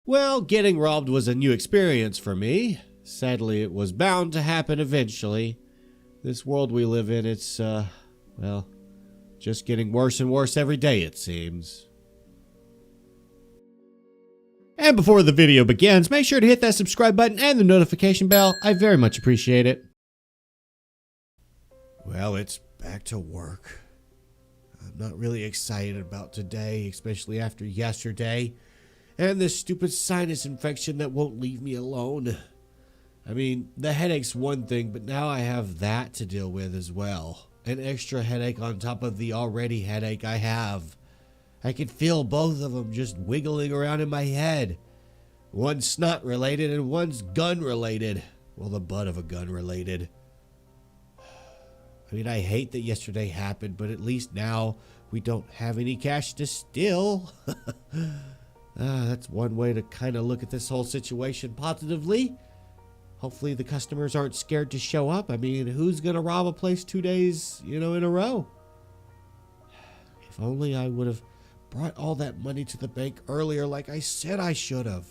Well, getting robbed was a new experience for me. Sadly, it was bound to happen eventually. This world we live in, it's, well, just getting worse and worse every day, it seems. And before the video begins, make sure to hit that subscribe button and the notification bell. I very much appreciate it. Well, it's back to work. I'm not really excited about today, especially after yesterday. And this stupid sinus infection that won't leave me alone. I mean, the headache's one thing, but now I have that to deal with as well. An extra headache on top of the already headache I have. I can feel both of them just wiggling around in my head. One's snot related and one's gun related. Well, the butt of a gun related. I mean, I hate that yesterday happened, but at least now we don't have any cash to steal. That's one way to kind of look at this whole situation positively. Hopefully the customers aren't scared to show up. I mean, who's going to rob a place 2 days, in a row? If only I would have brought all that money to the bank earlier like I said I should have.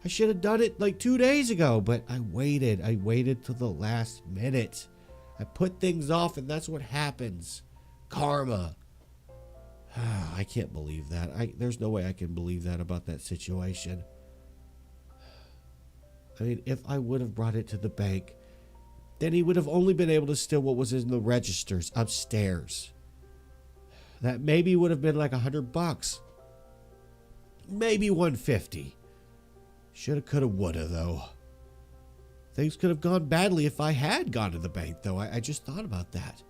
I should have done it like 2 days ago, but I waited. I waited till the last minute. I put things off, and that's what happens. Karma. I can't believe that. There's no way I can believe that about that situation. I mean, if I would have brought it to the bank, then he would have only been able to steal what was in the registers upstairs. That maybe would have been like $100. Maybe $150. Shoulda, coulda, woulda, though. Things could have gone badly if I had gone to the bank, though. I just thought about that.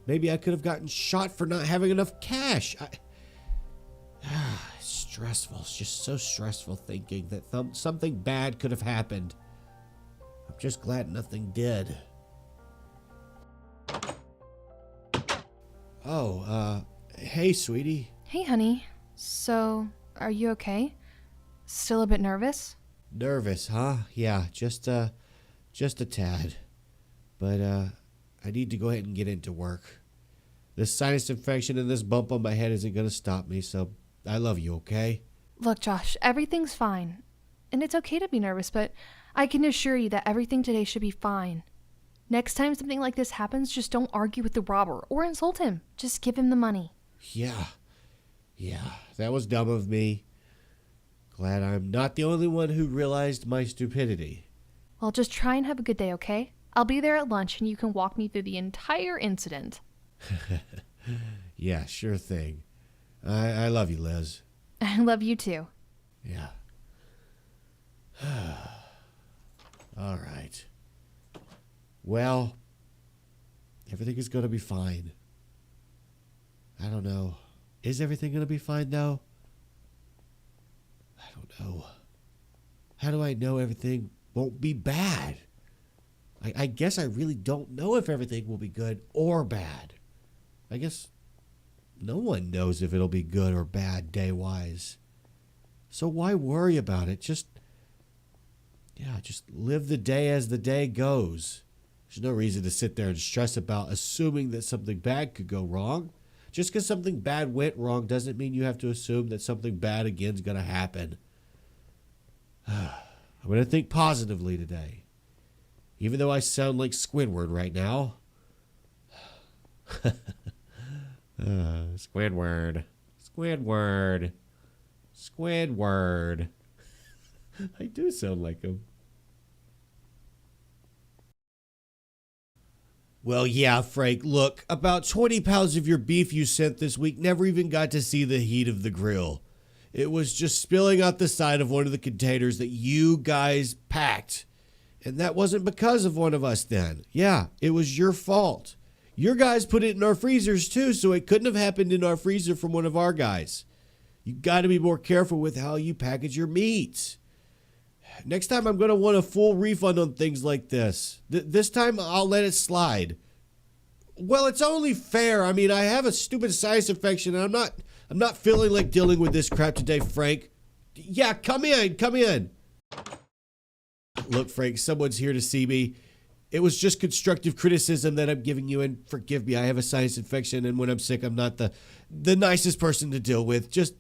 Maybe I could have gotten shot for not having enough cash. It's stressful. It's just so stressful thinking that something bad could have happened. I'm just glad nothing did. Oh, hey, sweetie. Hey, honey. So, are you okay? Still a bit nervous? Nervous, huh? Yeah, just a tad. But, I need to go ahead and get into work. This sinus infection and this bump on my head isn't going to stop me, so I love you, okay? Look, Josh, everything's fine. And it's okay to be nervous, but I can assure you that everything today should be fine. Next time something like this happens, just don't argue with the robber or insult him. Just give him the money. Yeah, that was dumb of me. Glad I'm not the only one who realized my stupidity. Well, just try and have a good day, okay? I'll be there at lunch and you can walk me through the entire incident. Yeah, sure thing. I love you, Liz. I love you too. Yeah. All right. Well, everything is going to be fine. I don't know. Is everything going to be fine, though? I don't know. How do I know everything won't be bad? I guess I really don't know if everything will be good or bad. I guess no one knows if it'll be good or bad day-wise. So why worry about it? Just live the day as the day goes. There's no reason to sit there and stress about assuming that something bad could go wrong. Just because something bad went wrong doesn't mean you have to assume that something bad again is going to happen. I'm going to think positively today. Even though I sound like Squidward right now. Squidward. I do sound like him. Well, yeah, Frank, look, about 20 pounds of your beef you sent this week never even got to see the heat of the grill. It was just spilling out the side of one of the containers that you guys packed. And that wasn't because of one of us then. Yeah, it was your fault. Your guys put it in our freezers too, so it couldn't have happened in our freezer from one of our guys. You got to be more careful with how you package your meats. Next time I'm going to want a full refund on things like this. This time I'll let it slide. Well, it's only fair. I mean, I have a stupid sinus infection and I'm not feeling like dealing with this crap today, Frank. Yeah, come in. Look, Frank, someone's here to see me. It was just constructive criticism that I'm giving you, and forgive me, I have a sinus infection, and when I'm sick, I'm not the nicest person to deal with. Just,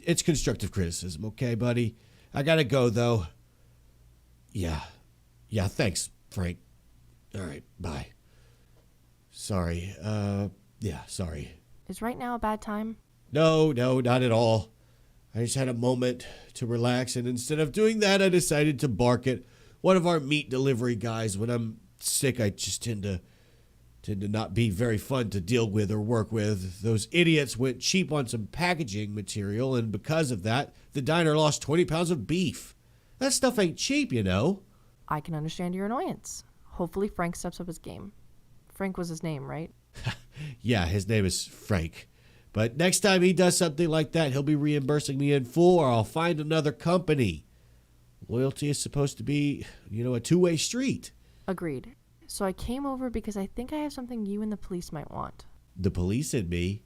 it's constructive criticism, okay, buddy? I gotta go, though. Yeah. Yeah, thanks, Frank. All right, bye. Sorry. Yeah, sorry. Is right now a bad time? No, not at all. I just had a moment to relax, and instead of doing that, I decided to bark at one of our meat delivery guys. When I'm sick, I just tend to not be very fun to deal with or work with. Those idiots went cheap on some packaging material, and because of that, the diner lost 20 pounds of beef. That stuff ain't cheap, you know. I can understand your annoyance. Hopefully Frank steps up his game. Frank was his name, right? Yeah, his name is Frank. But next time he does something like that, he'll be reimbursing me in full, or I'll find another company. Loyalty is supposed to be, a two-way street. Agreed. So I came over because I think I have something you and the police might want. The police and me?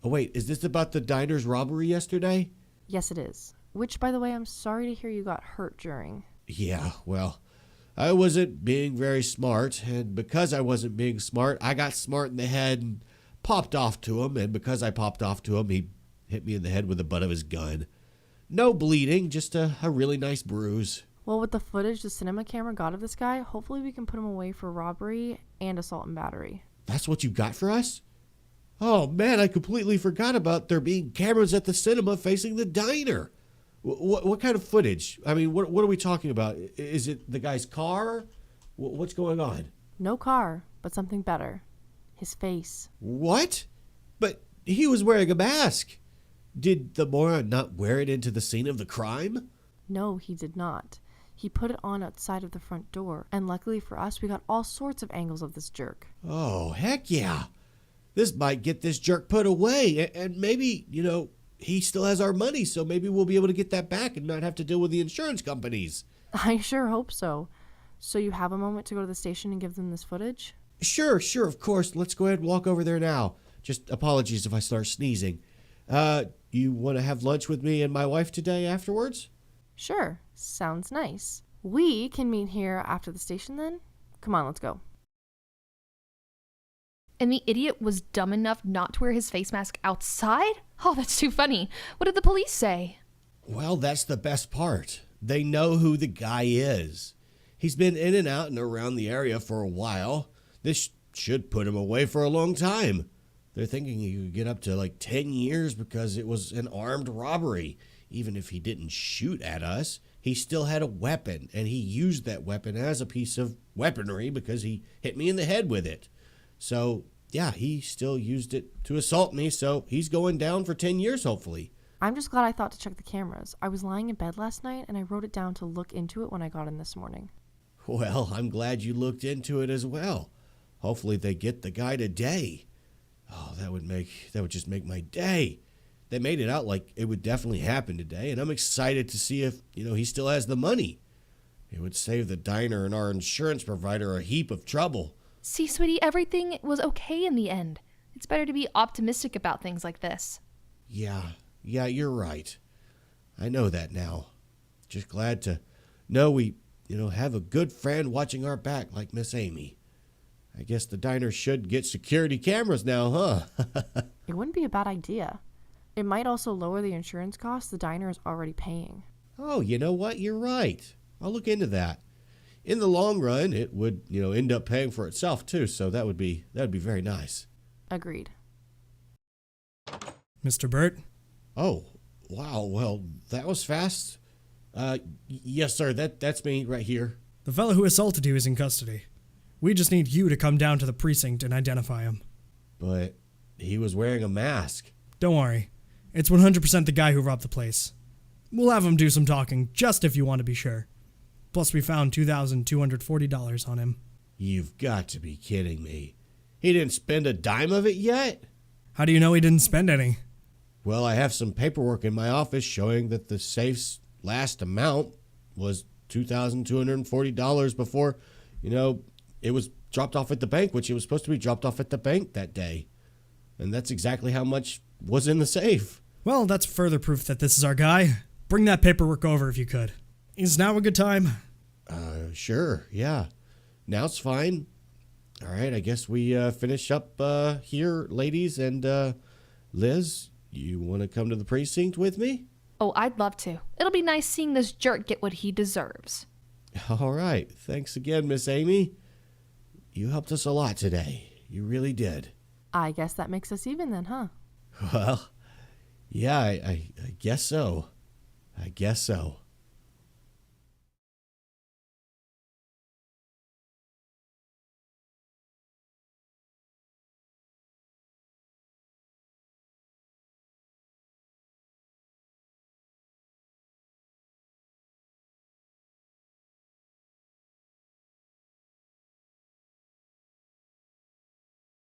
Oh, wait, is this about the diner's robbery yesterday? Yes, it is. Which, by the way, I'm sorry to hear you got hurt during. Yeah, well, I wasn't being very smart, and because I wasn't being smart, I got smart in the head and popped off to him, and because I popped off to him, he hit me in the head with the butt of his gun. No bleeding, just a really nice bruise. Well, with the footage the cinema camera got of this guy, hopefully we can put him away for robbery and assault and battery. That's what you got for us? Oh, man, I completely forgot about there being cameras at the cinema facing the diner. What kind of footage? I mean, what are we talking about? Is it the guy's car? What's going on? No car, but something better. His face. What? But he was wearing a mask. Did the moron not wear it into the scene of the crime? No, he did not. He put it on outside of the front door, and luckily for us, we got all sorts of angles of this jerk. Oh, heck yeah. This might get this jerk put away, and maybe, he still has our money, so maybe we'll be able to get that back and not have to deal with the insurance companies. I sure hope so. So you have a moment to go to the station and give them this footage? Sure, of course. Let's go ahead and walk over there now. Just apologies if I start sneezing. You want to have lunch with me and my wife today afterwards? Sure, sounds nice. We can meet here after the station then? Come on, let's go. And the idiot was dumb enough not to wear his face mask outside? Oh, that's too funny. What did the police say? Well, that's the best part. They know who the guy is. He's been in and out and around the area for a while. This should put him away for a long time. They're thinking he could get up to like 10 years because it was an armed robbery. Even if he didn't shoot at us, he still had a weapon, and he used that weapon as a piece of weaponry because he hit me in the head with it. So, yeah, he still used it to assault me, so he's going down for 10 years, hopefully. I'm just glad I thought to check the cameras. I was lying in bed last night, and I wrote it down to look into it when I got in this morning. Well, I'm glad you looked into it as well. Hopefully they get the guy today. Oh, that would just make my day. They made it out like it would definitely happen today, and I'm excited to see if, he still has the money. It would save the diner and our insurance provider a heap of trouble. See, sweetie, everything was okay in the end. It's better to be optimistic about things like this. Yeah, you're right. I know that now. Just glad to know we, have a good friend watching our back like Miss Amy. I guess the diner should get security cameras now, huh? It wouldn't be a bad idea. It might also lower the insurance costs the diner is already paying. Oh, you know what? You're right. I'll look into that. In the long run, it would, end up paying for itself too, so that would be very nice. Agreed. Mr. Burt? Oh, wow. Well, that was fast. Yes, sir. That's me right here. The fellow who assaulted you is in custody. We just need you to come down to the precinct and identify him. But he was wearing a mask. Don't worry. It's 100% the guy who robbed the place. We'll have him do some talking, just if you want to be sure. Plus, we found $2,240 on him. You've got to be kidding me. He didn't spend a dime of it yet? How do you know he didn't spend any? Well, I have some paperwork in my office showing that the safe's last amount was $2,240 before, it was dropped off at the bank, which it was supposed to be dropped off at the bank that day. And that's exactly how much was in the safe. Well, that's further proof that this is our guy. Bring that paperwork over if you could. Is now a good time? Sure, yeah. Now it's fine. All right, I guess we finish up here, ladies. And Liz, you want to come to the precinct with me? Oh, I'd love to. It'll be nice seeing this jerk get what he deserves. All right. Thanks again, Miss Amy. You helped us a lot today. You really did. I guess that makes us even then, huh? Well, yeah, I guess so. I guess so.